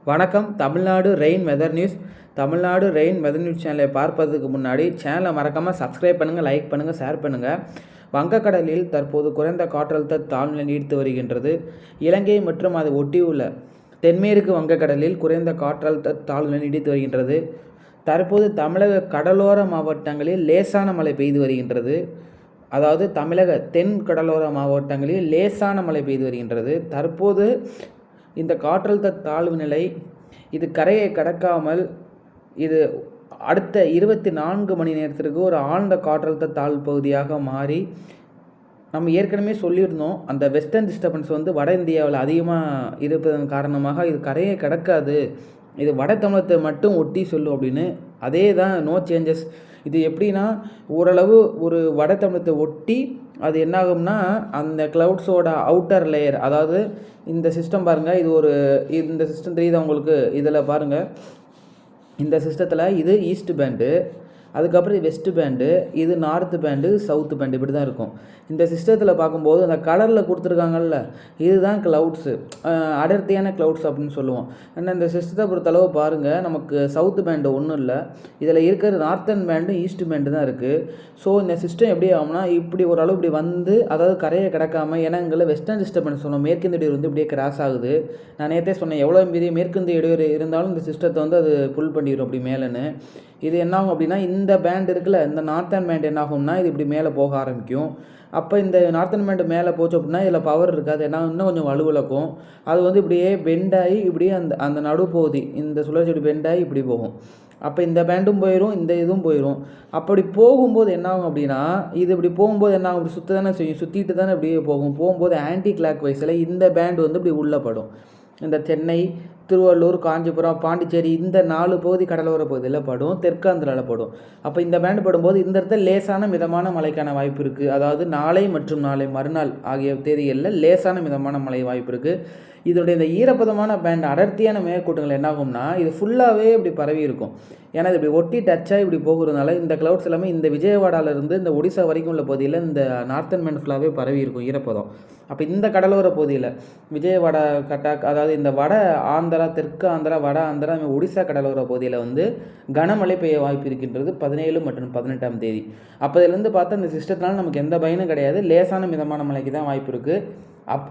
வணக்கம். Tamil Nadu rain weather news. Tamil Nadu rain weather news சேனலை பார்ப்பதற்கு முன்னாடி சேனலை மறக்காமல் சப்ஸ்கிரைப் பண்ணுங்கள், லைக் பண்ணுங்கள், ஷேர் பண்ணுங்கள். வங்கக்கடலில் தற்போது குறைந்த காற்றழுத்த தாழ்நிலை நீடித்து வருகின்றது. இலங்கை மற்றும் அதை ஒட்டியுள்ள தென்மேற்கு வங்கக்கடலில் குறைந்த காற்றழுத்த தாழ்நிலை நீடித்து வருகின்றது. தற்போது தமிழக கடலோர மாவட்டங்களில் லேசான மழை பெய்து வருகின்றது. அதாவது தமிழக தென் கடலோர மாவட்டங்களில் லேசான மழை பெய்து வருகின்றது. தற்போது இந்த காற்றழுத்த தாழ்வு நிலை இது கரையை கடக்காமல் இது அடுத்த 24 மணி நேரத்திற்கு ஒரு ஆழ்ந்த காற்றழுத்த தாழ்வு பகுதியாக மாறி, நம்ம ஏற்கனவே சொல்லியிருந்தோம், அந்த வெஸ்டர்ன் டிஸ்டர்பன்ஸ் வட இந்தியாவில் அதிகமாக இருப்பதன் காரணமாக இது கரையை கடக்காது, இது வட தமிழகத்தை மட்டும் ஒட்டி சொல்லும் அப்படின்னு. அதே தான், நோ சேஞ்சஸ். இது எப்படின்னா, ஓரளவு ஒரு வட தமிழகத்தை ஒட்டி அது என்னாகும்னா, அந்த க்ளவுட்ஸோட அவுட்டர் லேயர், அதாவது இந்த சிஸ்டம் பாருங்கள், இந்த சிஸ்டம் தெரியுதா உங்களுக்கு? இதில் பாருங்கள், இந்த சிஸ்டத்தில் இது ஈஸ்ட் பேண்டு, அதுக்கப்புறம் இது வெஸ்ட் பேண்டு, இது நார்த்து பேண்டு, சவுத்து பேண்டு, இப்படி தான் இருக்கும். இந்த சிஸ்டத்தில் பார்க்கும்போது அந்த கலரில் கொடுத்துருக்காங்கல்ல, இதுதான் க்ளவுட்ஸு, அடர்த்தியான க்ளவுட்ஸ் அப்படின்னு சொல்லுவோம். ஆனால் இந்த சிஸ்டத்தை பொறுத்தளவு பாருங்கள், நமக்கு சவுத்து பேண்டு ஒன்றும் இல்லை, இதில் இருக்கிற நார்த்தன் பேண்டு ஈஸ்ட் பேண்டு தான் இருக்குது. ஸோ இந்த சிஸ்டம் எப்படி ஆகும்னா, இப்படி ஓரளவு இப்படி அதாவது கரையை கிடக்காமல், ஏன்னா எங்களை வெஸ்டர்ன் டிஸ்டர்பன்ஸ் சொன்னோம், மேற்கிந்திய இடையூறு இப்படியே கிராஸ் ஆகுது. நான் நேற்றே சொன்னேன், எவ்வளோ பெரிய மேற்கிந்திய இடையூறு இருந்தாலும் இந்த சிஸ்டத்தை அது புல் பண்ணிடும் அப்படி மேலேன்னு. இது என்னாகும் அப்படின்னா, இந்த பேண்ட் இருக்குல்ல, இந்த நார்த்தன் பேண்ட் என்னாகும்னா இது இப்படி மேலே போக ஆரம்பிக்கும். அப்போ இந்த நார்த்தன் பேண்ட் மேலே போச்சு அப்படின்னா இதில் பவர் இருக்காது, ஏன்னா இன்னும் கொஞ்சம் வலுவிழக்கும். அது இப்படியே பெண்டாகி இப்படியே அந்த நடுப்பகுதி இந்த சுழற்சி இப்படி பெண்டாகி இப்படி போகும். அப்போ இந்த பேண்டும் போயிடும், இந்த இதுவும் போயிடும். அப்படி போகும்போது என்னாகும் அப்படின்னா, இது இப்படி போகும்போது என்னாகும், இப்படி சுற்ற தானே செய்யும், சுற்றிட்டு தானே இப்படியே போகும்போது ஆன்டி கிளாக் வைஸில் இந்த பேண்டு இப்படி உள்ளப்படும். இந்த சென்னை, திருவள்ளூர், காஞ்சிபுரம், பாண்டிச்சேரி இந்த 4 பகுதி கடலோர பகுதியில் படும், தெற்காந்திராவில் படும். அப்போ இந்த பேண்டு படும்போது இந்த இடத்துல லேசான மிதமான மழைக்கான வாய்ப்பு இருக்குது. அதாவது நாளை மற்றும் நாளை மறுநாள் ஆகிய தேதிகளில் லேசான மிதமான மழை வாய்ப்பு இருக்குது. இதனுடைய இந்த ஈரப்பதமான பேண்ட் அடர்த்தியான மேற்கூட்டங்கள் என்னாகும்னா, இது ஃபுல்லாகவே இப்படி பரவி இருக்கும். ஏன்னா இது இப்படி ஒட்டி டச்சாக இப்படி போகிறதுனால இந்த க்ளவுட்ஸ் எல்லாமே இந்த விஜயவாடாவிலேருந்து இந்த ஒடிசா வரைக்கும் உள்ள பகுதியில் இந்த நார்த்தன் பேண்ட் ஃபுல்லாகவே பரவி இருக்கும் ஈரப்பதம். அப்போ இந்த கடலோர பகுதியில் விஜயவாடா, கட்டாக், அதாவது இந்த வட ஆந்திரா, தெற்கு ஆந்திரா, வட ஆந்திரா, ஒடிசா கடலோர பகுதியில் கனமழை பெய்ய வாய்ப்பு இருக்கின்றது 17 மற்றும் 18ஆம் தேதி. அப்போ இதிலேருந்து பார்த்தா இந்த சிஸ்டத்தினால நமக்கு எந்த பயனும் கிடையாது, லேசான மிதமான மழைக்கு தான் வாய்ப்பு இருக்குது.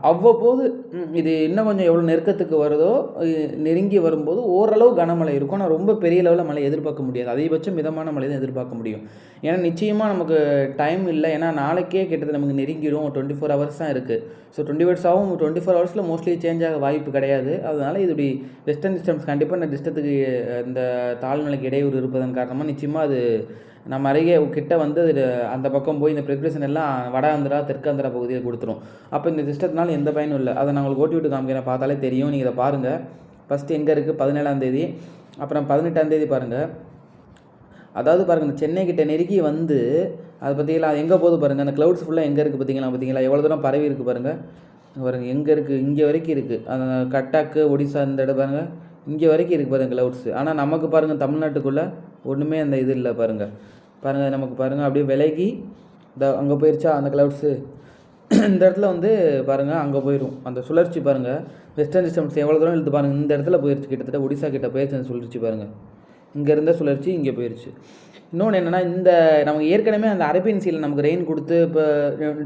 அவ்வப்போது இது இன்னும் கொஞ்சம் எவ்வளோ நெருக்கத்துக்கு வருதோ, நெருங்கி வரும்போது ஓரளவு கனமழை இருக்கும். ஆனால் ரொம்ப பெரிய லெவலில் மழை எதிர்பார்க்க முடியாது, அதிகபட்சம் மிதமான மழை தான் எதிர்பார்க்க முடியும். ஏன்னா நிச்சயமாக நமக்கு டைம் இல்லை, ஏன்னா நாளைக்கே கிட்டத்தட்ட நமக்கு நெருங்கிடும், 24 ஹவர்ஸ் தான் இருக்குது. ஸோ 24 ஹவர்ஸில் மோஸ்ட்லி சேஞ்ச் ஆக வாய்ப்பு கிடையாது. அதனால் இது இப்படி வெஸ்டர்ன் டிஸ்டர்பன்ஸ் கண்டிப்பாக இந்த டிஸ்டத்துக்கு இந்த தாழ்நிலைக்கு இடையூறு இருப்பதன் காரணமாக நிச்சயமாக அது நம்ம அருகே கிட்ட அது அந்த பக்கம் போய் இந்த ப்ரிப்ரேஷன் எல்லாம் வட ஆந்திரா, தெற்காந்திரா பகுதியில் கொடுத்துரும். அப்போ இந்த சிஸ்டத்தினால எந்த பயனும் இல்லை. அதை நான் உங்களுக்கு ஓட்டி விட்டு காமிக்கிறேன், பார்த்தாலே தெரியும். நீங்கள் இதை பாருங்கள். ஃபஸ்ட்டு எங்கே இருக்குது, 17ஆம் தேதி, அப்புறம் 18ஆம் தேதி பாருங்கள். அதாவது பாருங்கள், இந்த சென்னை கிட்ட நெருக்கி அதை பார்த்தீங்களா, அது எங்கே போகுது பாருங்கள், அந்த க்ளவுட்ஸ் ஃபுல்லாக எங்கே இருக்குது பார்த்தீங்களா, எவ்வளோ தூரம் பரவி இருக்குது பாருங்கள். எங்கே இருக்குது, இங்கே வரைக்கும் இருக்குது. அந்த கட்டாக்கு, ஒடிசா இந்த இடம் பாருங்கள், இங்கே வரைக்கும் இருக்குது பாருங்கள் க்ளவுட்ஸு. ஆனால் நமக்கு பாருங்கள், தமிழ்நாட்டுக்குள்ளே ஒன்றுமே அந்த இது இல்லை பாருங்கள். நமக்கு பாருங்கள் அப்படியே விலகி அங்கே போயிடுச்சா அந்த க்ளவுட்ஸு. இந்த இடத்துல பாருங்கள் அங்கே போயிடும் அந்த சுழற்சி. பாருங்கள் வெஸ்டர்ன் டிஸ்டர்பன்ஸ் எவ்வளோ தூரம் இழுத்து பாருங்கள், இந்த இடத்துல போயிடுச்சு, கிட்டத்தட்ட ஒடிசா கிட்ட போயிடுச்சு அந்த சுழற்சி. பாருங்கள், இங்கே இருந்த சுழற்சி இங்கே போயிடுச்சு. இன்னொன்று என்னென்னா, இந்த நமக்கு ஏற்கனவே அந்த அரேபியன் சீயில் நமக்கு ரெயின் கொடுத்து, இப்போ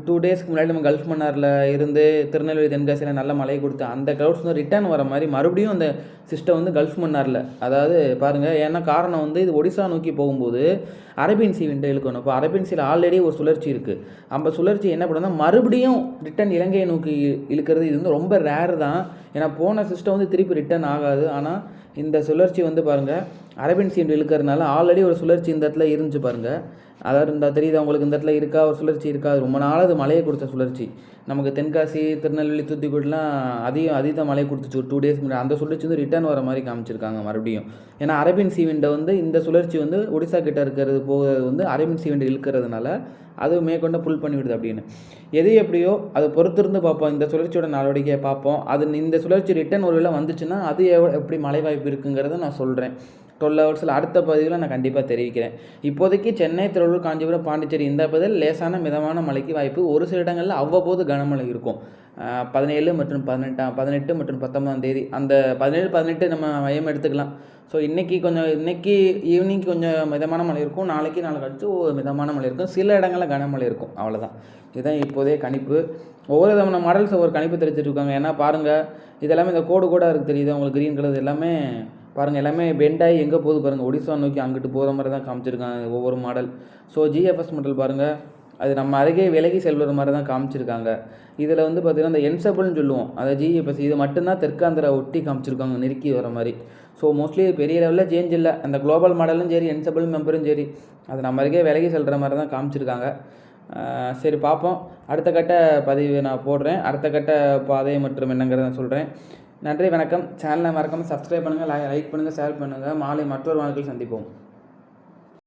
2 டேஸ்க்கு முன்னாடி நம்ம கல்ஃப் மன்னாரில் இருந்து திருநெல்வேலி, தென்காசியில் நல்ல மழை கொடுத்து அந்த க்ளவுட்ஸ் ரிட்டர்ன் வர மாதிரி மறுபடியும் அந்த சிஸ்டம் கல்ஃப் மன்னாரில், அதாவது பாருங்கள், ஏன்னா காரணம் இது ஒடிசா நோக்கி போகும்போது அரேபியன் சீ விண்டை இழுக்கணும். இப்போ அரேபியன் சீயில் ஆல்ரெடி ஒரு சுழற்சி இருக்குது, அந்த சுழற்சி என்ன பண்ணுன்னா மறுபடியும் ரிட்டன் இலங்கையை நோக்கி இழுக்கிறது. இது ரொம்ப ரேர் தான், ஏன்னா போன சிஸ்டம் திருப்பி ரிட்டர்ன் ஆகாது. ஆனால் இந்த சுழற்சி பாருங்கள் அரேபியன் சீ இழுக்கிறதுனால ஆல்ரெடி ஒரு சுழற்சி இந்த இடத்துல இருந்துச்சு பாருங்கள். அதாவது இந்த தெரியுது உங்களுக்கு, இந்த இடத்துல இருக்கா ஒரு சுழற்சி இருக்கா, ரொம்ப நாள் அது மழையை கொடுத்த சுழற்சி. நமக்கு தென்காசி, திருநெல்வேலி, தூத்துக்குடிலாம் அதீத மழை கொடுத்துச்சு ஒரு 2 டேஸ்க்கு முன்னாடி. அந்த சுழற்சி ரிட்டர்ன் வர மாதிரி காமிச்சிருக்காங்க மறுபடியும். ஏன்னா அரேபியன் சீ விண்டை இந்த சுழற்சி ஒடிசா கிட்ட இருக்கிறது போகிறது அரேபியன் சீ விண்டை இழுக்கிறதுனால அது மேற்கொண்டு புல் பண்ணிவிடுது அப்படின்னு. எது எப்படியோ அதை பொறுத்திருந்து பார்ப்போம், இந்த சுழற்சியோட நடவடிக்கையை பார்ப்போம். அது இந்த சுழற்சி ரிட்டர்ன் ஒரு வேளை வந்துச்சுன்னா அது எப்படி மழை வாய்ப்பு இருக்குங்கிறத நான் சொல்கிறேன். 12 ஹவர்ஸில் அடுத்த பதிவில் நான் கண்டிப்பாக தெரிவிக்கிறேன். இப்போதைக்கு சென்னை, திருவள்ளூர், காஞ்சிபுரம், பாண்டிச்சேரி இந்த பகுதியில் லேசான மிதமான மழைக்கு வாய்ப்பு. ஒரு சில இடங்களில் அவ்வப்போது கனமழை இருக்கும். 17 மற்றும் 18 மற்றும் 19ஆம் தேதி அந்த 17, 18 நம்ம மையம் எடுத்துக்கலாம். ஸோ இன்றைக்கி ஈவினிங் கொஞ்சம் மிதமான மழை இருக்கும். நாளை கழிச்சு மிதமான மழை இருக்கும். சில இடங்களில் கனமழை இருக்கும். அவ்வளோதான். இதுதான் இப்போதைய கணிப்பு. ஒவ்வொரு விதமான மாடல்ஸ் ஒவ்வொரு கணிப்பு தெரிஞ்சிருக்காங்க. ஏன்னா பாருங்கள், இதெல்லாமே இந்த கோடாக இருக்குது தெரியுது உங்களுக்கு, க்ரீன் கலர் எல்லாமே பாருங்கள், எல்லாமே பெண்டாகி எங்கே போகுது பாருங்கள், ஒடிசா நோக்கி அங்கிட்டு போகிற மாதிரி தான் காமிச்சிருக்காங்க ஒவ்வொரு மாடல். ஸோ ஜிஎஃப்எஸ் மாடல் பாருங்கள், அது நம்ம அருகே விலகி செல்வது மாதிரி தான் காமிச்சிருக்காங்க. இதில் வந்து பார்த்திங்கன்னா இந்த என்சபிள்னு சொல்லுவோம், அதை ஜிஎஃப்எஸ் இது மட்டும்தான் தெற்காந்திர ஒட்டி காமிச்சிருக்காங்க, நெருக்கி வர மாதிரி. ஸோ மோஸ்ட்லி பெரிய லெவலில் சேஞ்ச் இல்லை. அந்த குளோபல் மாடலும் சரி, என்சபிள் மெம்பரும் சரி, அது நம்ம அருகே விலகி செல்கிற மாதிரி தான் காமிச்சிருக்காங்க. சரி பார்ப்போம். அடுத்த கட்ட பதிவு நான் போடுறேன். அடுத்த கட்ட பாதை மற்றும் என்னங்கிறத நான் சொல்கிறேன். நன்றி, வணக்கம். சேனலை மறக்காமல் சப்ஸ்கிரைப் பண்ணுங்கள், லைக் பண்ணுங்கள், ஷேர் பண்ணுங்கள். மாலை மற்றொரு வாழ்க்கையில் சந்திப்போம்.